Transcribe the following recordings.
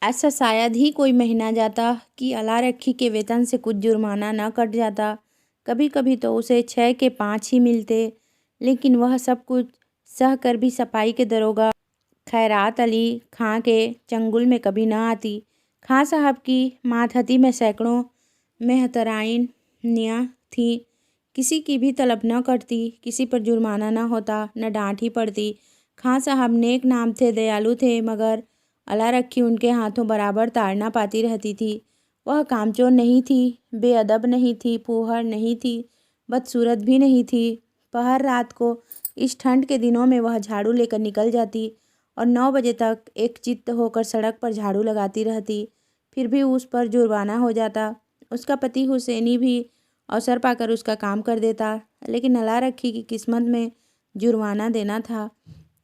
ऐसा शायद ही कोई महीना जाता कि अला रखी के वेतन से कुछ जुर्माना न कट जाता। कभी कभी तो उसे 6 के 5 ही मिलते, लेकिन वह सब कुछ सह कर भी सफाई के दरोगा खैरात अली खां के चंगुल में कभी न आती। खां साहब की मातहती में सैकड़ों मेहतराइन निया थी। किसी की भी तलब न कटती, किसी पर जुर्माना न होता, न डांट ही पड़ती। खां साहब नेक नाम थे, दयालु थे, मगर अला रखी उनके हाथों बराबर ताड़ना पाती रहती थी। वह कामचोर नहीं थी, बेअदब नहीं थी, फूहड़ नहीं थी, बदसूरत भी नहीं थी। पहर रात को इस ठंड के दिनों में वह झाड़ू लेकर निकल जाती और 9 बजे तक एक चित्त होकर सड़क पर झाड़ू लगाती रहती। फिर भी उस पर जुर्माना हो जाता। उसका पति हुसैनी भी अवसर पाकर उसका काम कर देता, लेकिन अला रखी की किस्मत में जुर्माना देना था।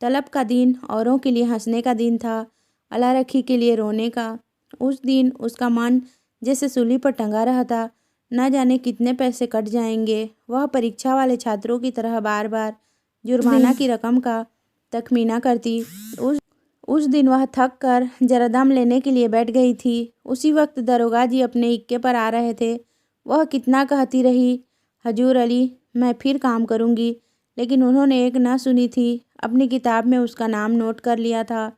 तलब का दिन औरों के लिए हंसने का दिन था, अला रखी के लिए रोने का। उस दिन उसका मन जैसे सूली पर टंगा रहता। न जाने कितने पैसे कट जाएंगे। वह परीक्षा वाले छात्रों की तरह बार बार जुर्माना की रकम का तखमीना करती। उस दिन वह थक कर जरा दम लेने के लिए बैठ गई थी। उसी वक्त दरोगा जी अपने इक्के पर आ रहे थे। वह कितना कहती रही, हजूर अली, मैं फिर काम करूंगी, लेकिन उन्होंने एक न सुनी थी। अपनी किताब में उसका नाम नोट कर लिया था।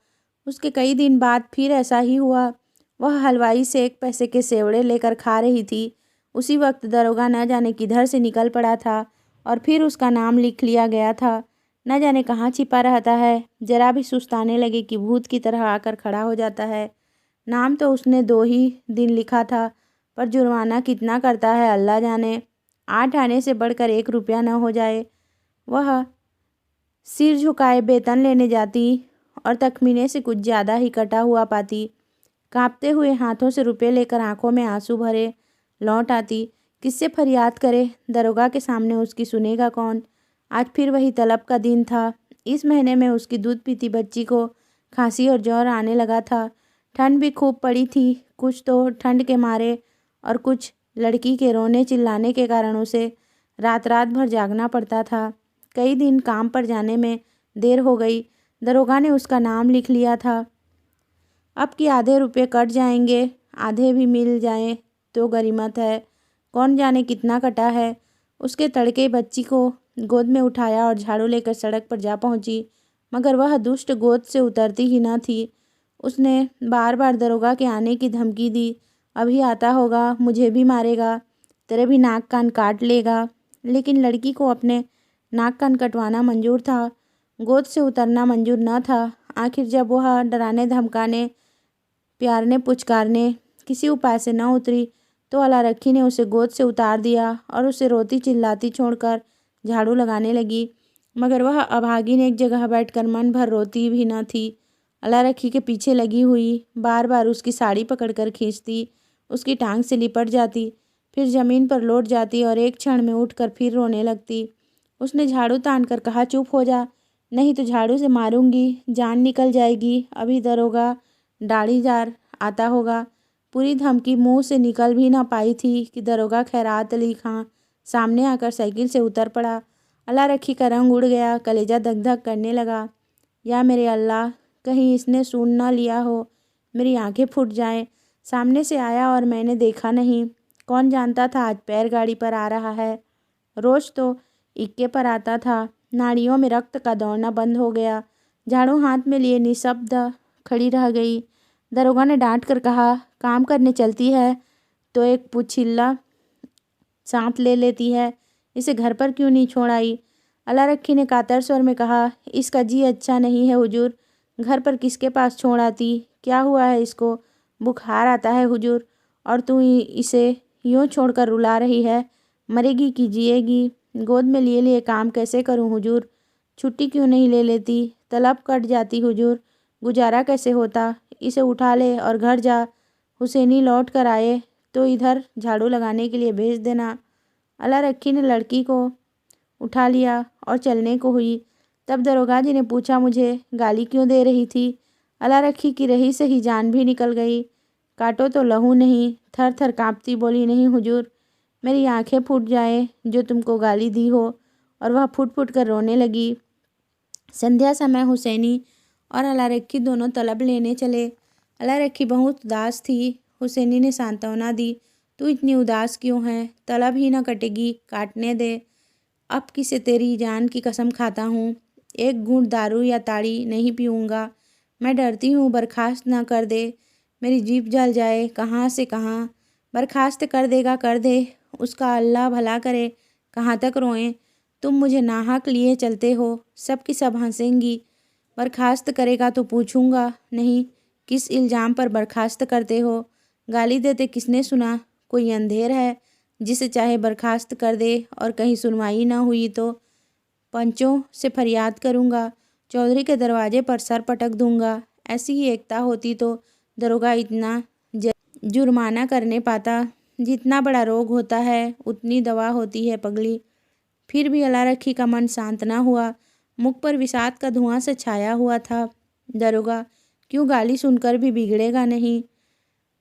उसके कई दिन बाद फिर ऐसा ही हुआ। वह हलवाई से 1 पैसे के सेवड़े लेकर खा रही थी। उसी वक्त दरोगा न जाने किधर से निकल पड़ा था और फिर उसका नाम लिख लिया गया था। न जाने कहाँ छिपा रहता है। जरा भी सुस्ताने लगे कि भूत की तरह आकर खड़ा हो जाता है। नाम तो उसने 2 ही दिन लिखा था, पर जुर्माना कितना करता है अल्लाह जाने। 8 आने से बढ़कर 1 रुपया न हो जाए। वह सिर झुकाए वेतन लेने जाती और तखमीने से कुछ ज़्यादा ही कटा हुआ पाती। कांपते हुए हाथों से रुपये लेकर आंखों में आंसू भरे लौट आती। किससे फरियाद करे? दरोगा के सामने उसकी सुनेगा कौन? आज फिर वही तलब का दिन था। इस महीने में उसकी दूध पीती बच्ची को खांसी और ज्वर आने लगा था। ठंड भी खूब पड़ी थी। कुछ तो ठंड के मारे और कुछ लड़की के रोने चिल्लाने के कारण उसे रात रात भर जागना पड़ता था। कई दिन काम पर जाने में देर हो गई। दरोगा ने उसका नाम लिख लिया था। अब कि आधे रुपये कट जाएंगे, आधे भी मिल जाएं तो गनीमत है। कौन जाने कितना कटा है। उसके तड़के बच्ची को गोद में उठाया और झाड़ू लेकर सड़क पर जा पहुंची, मगर वह दुष्ट गोद से उतरती ही न थी। उसने बार बार दरोगा के आने की धमकी दी। अभी आता होगा, मुझे भी मारेगा, तेरे भी नाक कान काट लेगा। लेकिन लड़की को अपने नाक कान कटवाना मंजूर था, गोद से उतरना मंजूर न था। आखिर जब वह डराने धमकाने, प्यारने पुचकारने किसी उपाय से न उतरी, तो अला रखी ने उसे गोद से उतार दिया और उसे रोती चिल्लाती छोड़कर झाड़ू लगाने लगी। मगर वह अभागिन एक जगह बैठकर मन भर रोती भी न थी। अला रखी के पीछे लगी हुई बार बार उसकी साड़ी पकड़कर खींचती, उसकी टांग से लिपट जाती, फिर जमीन पर लौट जाती और एक क्षण में उठकर फिर रोने लगती। उसने झाड़ू तान कर कहा, चुप हो जा, नहीं तो झाड़ू से मारूंगी, जान निकल जाएगी। अभी दरोगा दाढ़ीदार आता होगा। पूरी धमकी मुंह से निकल भी ना पाई थी कि दरोगा खैरात अली खां सामने आकर साइकिल से उतर पड़ा। अला रखी का रंग उड़ गया, कलेजा धक धक करने लगा। या मेरे अल्लाह, कहीं इसने सुन ना लिया हो, मेरी आंखें फूट जाएं। सामने से आया और मैंने देखा नहीं। कौन जानता था आज पैर गाड़ी पर आ रहा है। रोज तो इक्के पर आता था। नाड़ियों में रक्त का दौड़ना बंद हो गया। झाड़ू हाथ में लिए निशब्द खड़ी रह गई। दरोगा ने डांट कर कहा, काम करने चलती है तो एक पुछिल्ला साथ ले लेती है, इसे घर पर क्यों नहीं छोड़ आई? अला रखी ने कातर स्वर में कहा, इसका जी अच्छा नहीं है हुजूर, घर पर किसके पास छोड़ आती? क्या हुआ है इसको? बुखार आता है हुजूर, और तू इसे यूँ छोड़कर रुला रही है? मरेगी कि जिएगी? गोद में लिए लिए काम कैसे करूं हुजूर? छुट्टी क्यों नहीं ले लेती? तलब कट जाती हुजूर, गुजारा कैसे होता? इसे उठा ले और घर जा। हुसैनी लौट कर आए तो इधर झाड़ू लगाने के लिए भेज देना। अला रखी ने लड़की को उठा लिया और चलने को हुई। तब दरोगा जी ने पूछा, मुझे गाली क्यों दे रही थी? अला रखी की रही से ही जान भी निकल गई। काटो तो लहू नहीं, थर थर कांपती बोली, नहीं हुजूर, मेरी आंखें फूट जाए जो तुमको गाली दी हो। और वह फुट फुट कर रोने लगी। संध्या समय हुसैनी और अला रखी दोनों तलब लेने चले। अलारखी बहुत उदास थी। हुसैनी ने सांत्वना दी, तू इतनी उदास क्यों है? तलब ही न कटेगी, काटने दे। अब किसे तेरी जान की कसम खाता हूँ, एक घूंट दारू या ताड़ी नहीं पीऊँगा। मैं डरती हूँ बर्खास्त न कर दे, मेरी जीभ जल जाए। कहाँ से कहाँ बर्खास्त कर देगा कर दे, उसका अल्लाह भला करे। कहाँ तक रोएं? तुम मुझे नाहक लिए चलते हो, सब की सब हंसेंगी। बर्खास्त करेगा तो पूछूंगा नहीं, किस इल्ज़ाम पर बर्खास्त करते हो? गाली देते किसने सुना? कोई अंधेर है जिसे चाहे बर्खास्त कर दे, और कहीं सुनवाई न हुई तो पंचों से फरियाद करूंगा, चौधरी के दरवाजे पर सर पटक दूंगा। ऐसी ही एकता होती तो दरोगा इतना जुर्माना करने पाता। जितना बड़ा रोग होता है उतनी दवा होती है पगली। फिर भी अलारखी का मन शांत न हुआ, मुख पर विषाद का धुआं से छाया हुआ था। दरोगा क्यों गाली सुनकर भी बिगड़ेगा नहीं?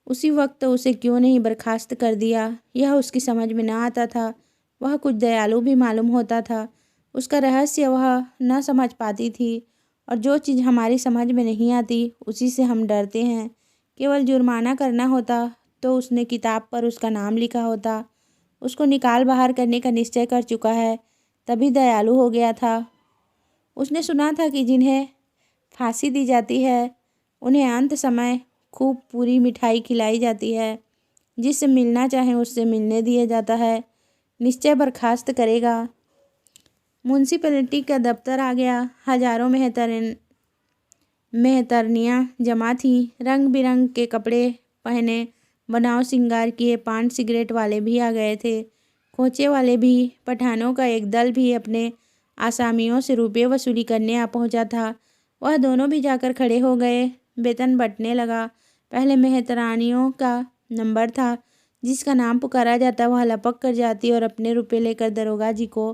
उसी वक्त उसे क्यों नहीं बर्खास्त कर दिया, यह उसकी समझ में न आता था। वह कुछ दयालु भी मालूम होता था। उसका रहस्य वह न समझ पाती थी, और जो चीज़ हमारी समझ में नहीं आती उसी से हम डरते हैं। केवल जुर्माना करना होता तो उसने किताब पर उसका नाम लिखा होता। उसको निकाल बाहर करने का निश्चय कर चुका है, तभी दयालु हो गया था। उसने सुना था कि जिन्हें फांसी दी जाती है उन्हें अंत समय खूब पूरी मिठाई खिलाई जाती है। जिससे मिलना चाहे उससे मिलने दिया जाता है। निश्चय बर्खास्त करेगा। म्यूनसिपैलिटी का दफ्तर आ गया। हजारों मेहतरनियाँ जमा थीं। रंग बिरंग के कपड़े पहने, बनाव श्रृंगार किए पान सिगरेट वाले भी आ गए थे। खोचे वाले भी। पठानों का एक दल भी अपने आसामियों से रुपये वसूली करने आ पहुंचा था। वह दोनों भी जाकर खड़े हो गए। वेतन बंटने लगा। पहले मेहतरानियों का नंबर था। जिसका नाम पुकारा जाता वह लपक कर जाती और अपने रुपये लेकर दरोगा जी को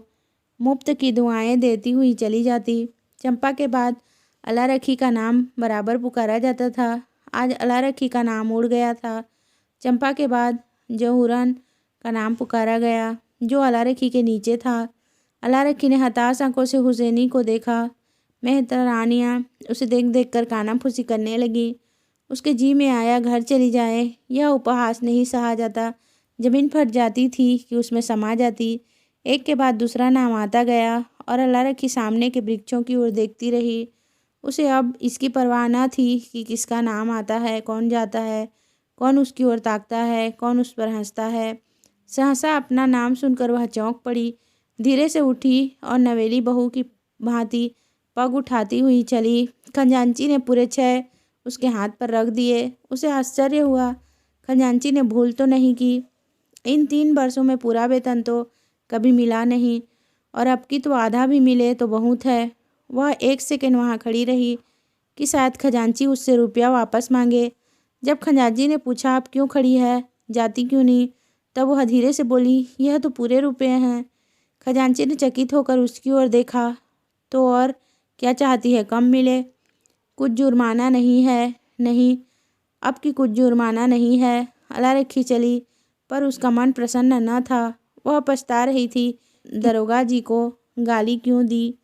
मुफ्त की दुआएं देती हुई चली जाती। चंपा के बाद अलारखी का नाम बराबर पुकारा जाता था। आज अलारखी का नाम उड़ गया था। चंपा के बाद जहूरन का नाम पुकारा गया, जो अलारखी के नीचे था। अलारखी ने हताश आंखों से हुसैनी को देखा। मेहतरानियाँ उसे देख देख कर कानाफूसी करने लगी। उसके जी में आया घर चली जाए। यह उपहास नहीं सहा जाता। जमीन फट जाती थी कि उसमें समा जाती। एक के बाद दूसरा नाम आता गया, और अलारखी सामने के वृक्षों की ओर देखती रही। उसे अब इसकी परवाह न थी कि किसका नाम आता है, कौन जाता है, कौन उसकी ओर ताकता है, कौन उस पर हंसता है। सहसा अपना नाम सुनकर वह चौंक पड़ी। धीरे से उठी और नवेली बहू की भांति पग उठाती हुई चली। खजांची ने पूरे 6 उसके हाथ पर रख दिए। उसे आश्चर्य हुआ, खजांची ने भूल तो नहीं की। इन 3 वर्षों में पूरा वेतन तो कभी मिला नहीं, और अब की तो आधा भी मिले तो बहुत है। वह 1 सेकंड वहाँ खड़ी रही कि शायद खजांची उससे रुपया वापस मांगे। जब खजांची ने पूछा, आप क्यों खड़ी है, जाती क्यों नहीं, तब वह धीरे से बोली, यह तो पूरे रुपये हैं। खजांची ने चकित होकर उसकी ओर देखा, तो और क्या चाहती है, कम मिले? कुछ जुर्माना नहीं है? नहीं, अब की कुछ जुर्माना नहीं है। अलारखी चली, पर उसका मन प्रसन्न न था। वह पछता रही थी, दरोगा जी को गाली क्यों दी।